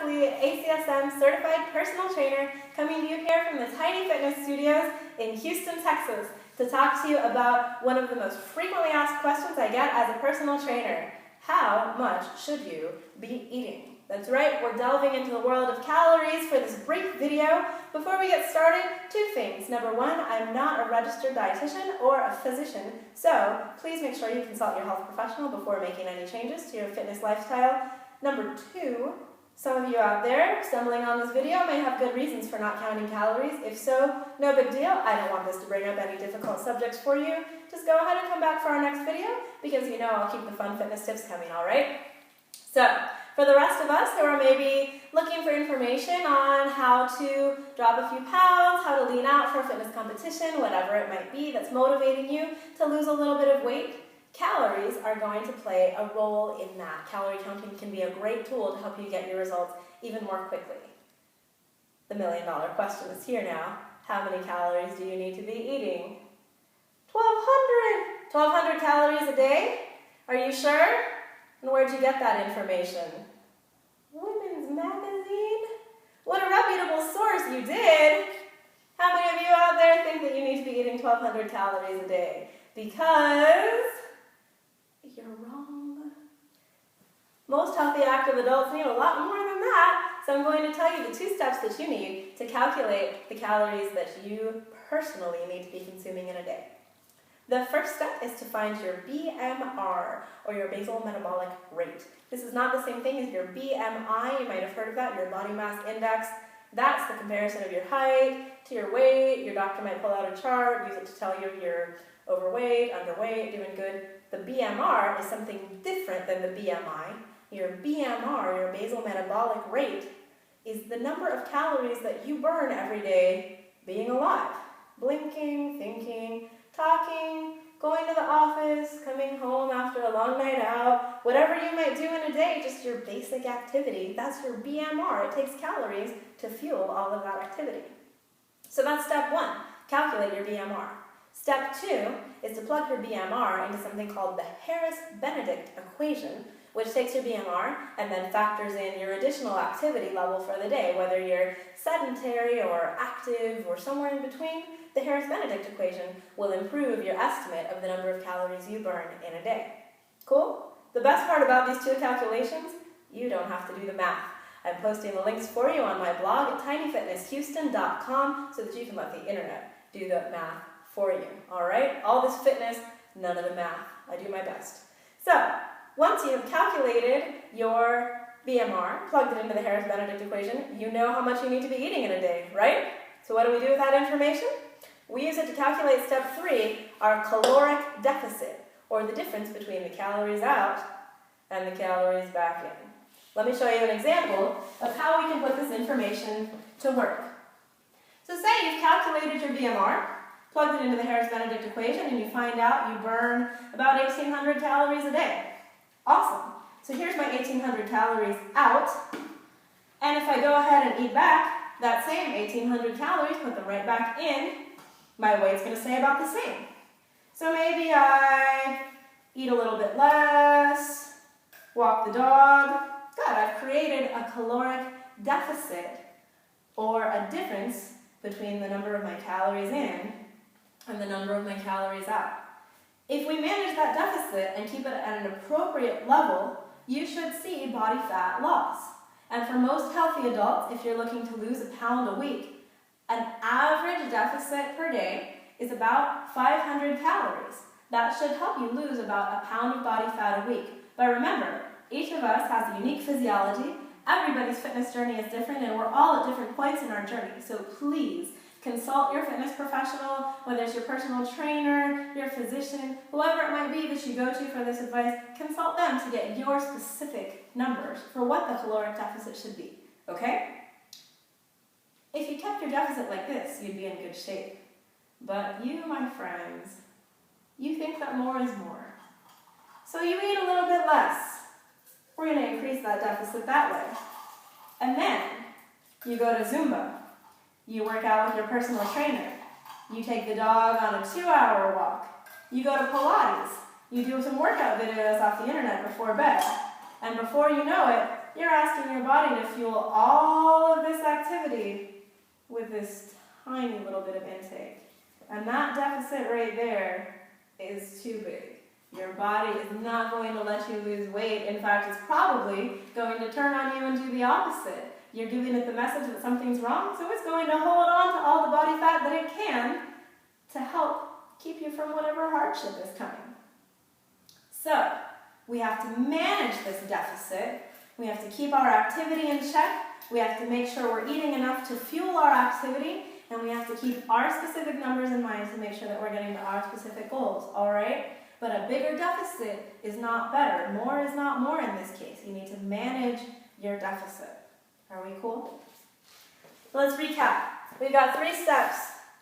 Leslie, ACSM certified personal trainer, coming to you here from the Tiny Fitness Studios in Houston, Texas, to talk to you about one of the most frequently asked questions I get as a personal trainer. How much should you be eating? That's right, we're delving into the world of calories for this brief video. Before we get started, two things. Number one, I'm not a registered dietitian or a physician, so please make sure you consult your health professional before making any changes to your fitness lifestyle. Number two, some of you out there stumbling on this video may have good reasons for not counting calories. If so, no big deal. I don't want this to bring up any difficult subjects for you. Just go ahead and come back for our next video because you know I'll keep the fun fitness tips coming, all right? So, for the rest of us who are maybe looking for information on how to drop a few pounds, how to lean out for a fitness competition, whatever it might be that's motivating you to lose a little bit of weight, calories are going to play a role in that. Calorie counting can be a great tool to help you get your results even more quickly. The million-dollar question is here now. How many calories do you need to be eating? 1,200! 1,200 calories a day? Are you sure? And where'd you get that information? Women's Magazine? What a reputable source, you did! How many of you out there think that you need to be eating 1,200 calories a day? Because you're wrong. Most healthy active adults need a lot more than that, so I'm going to tell you the 2 steps that you need to calculate the calories that you personally need to be consuming in a day. The first step is to find your BMR, or your basal metabolic rate. This is not the same thing as your BMI, you might have heard of that, your body mass index. That's the comparison of your height to your weight. Your doctor might pull out a chart, use it to tell you if you're overweight, underweight, doing good. The BMR is something different than the BMI. Your BMR, your basal metabolic rate, is the number of calories that you burn every day being alive. Blinking, thinking, talking, going to the office, coming home after a long night out, whatever you might do in a day, just your basic activity, that's your BMR. It takes calories to fuel all of that activity. So that's step 1, calculate your BMR. Step 2 is to plug your BMR into something called the Harris-Benedict equation, which takes your BMR and then factors in your additional activity level for the day, whether you're sedentary or active or somewhere in between. The Harris-Benedict equation will improve your estimate of the number of calories you burn in a day. Cool? The best part about these 2 calculations, you don't have to do the math. I'm posting the links for you on my blog at tinyfitnesshouston.com so that you can let the internet do the math for you. All right? All this fitness, none of the math. I do my best. So, once you have calculated your BMR, plugged it into the Harris-Benedict equation, you know how much you need to be eating in a day, right? So what do we do with that information? We use it to calculate step 3, our caloric deficit, or the difference between the calories out and the calories back in. Let me show you an example of how we can put this information to work. So say you've calculated your BMR, plugged it into the Harris-Benedict equation, and you find out you burn about 1,800 calories a day. Awesome. So here's my 1,800 calories out, and if I go ahead and eat back that same 1,800 calories, put them right back in, my weight's going to stay about the same. So maybe I eat a little bit less, walk the dog. Good, I've created a caloric deficit, or a difference between the number of my calories in and the number of my calories out. If we manage that deficit and keep it at an appropriate level, you should see body fat loss. And for most healthy adults, if you're looking to lose a pound a week, an average deficit per day is about 500 calories. That should help you lose about a pound of body fat a week. But remember, each of us has a unique physiology. Everybody's fitness journey is different, and we're all at different points in our journey. So please, consult your fitness professional, whether it's your personal trainer, your physician, whoever it might be that you go to for this advice, consult them to get your specific numbers for what the caloric deficit should be, okay? If you kept your deficit like this, you'd be in good shape. But you, my friends, you think that more is more. So you eat a little bit less. We're going to increase that deficit that way. And then you go to Zumba. You work out with your personal trainer. You take the dog on a 2-hour walk. You go to Pilates. You do some workout videos off the internet before bed. And before you know it, you're asking your body to fuel all of this activity with this tiny little bit of intake. And that deficit right there is too big. Your body is not going to let you lose weight. In fact, it's probably going to turn on you and do the opposite. You're giving it the message that something's wrong, so it's going to hold on to all the body fat that it can to help keep you from whatever hardship is coming. So, we have to manage this deficit. We have to keep our activity in check. We have to make sure we're eating enough to fuel our activity. And we have to keep our specific numbers in mind to make sure that we're getting to our specific goals, all right? But a bigger deficit is not better. More is not more in this case. You need to manage your deficit. Are we cool? Let's recap. We've got 3 steps.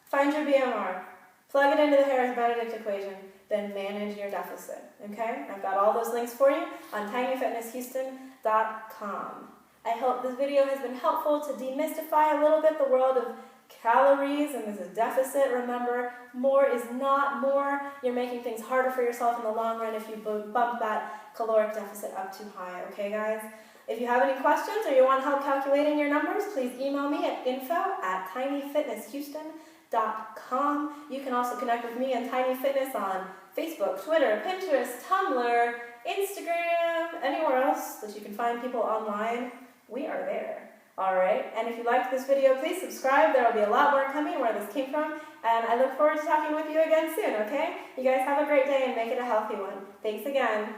Find your BMR. Plug it into the Harris-Benedict equation. Then manage your deficit, okay? I've got all those links for you on tinyfitnesshouston.com. I hope this video has been helpful to demystify a little bit the world of calories and this is deficit. Remember, more is not more. You're making things harder for yourself in the long run if you bump that caloric deficit up too high, okay guys? If you have any questions or you want help calculating your numbers, please email me at info@tinyfitnesshouston.com. You can also connect with me and Tiny Fitness on Facebook, Twitter, Pinterest, Tumblr, Instagram, anywhere else that you can find people online. We are there. Alright, and if you liked this video, please subscribe. There will be a lot more coming where this came from, and I look forward to talking with you again soon, okay? You guys have a great day and make it a healthy one. Thanks again.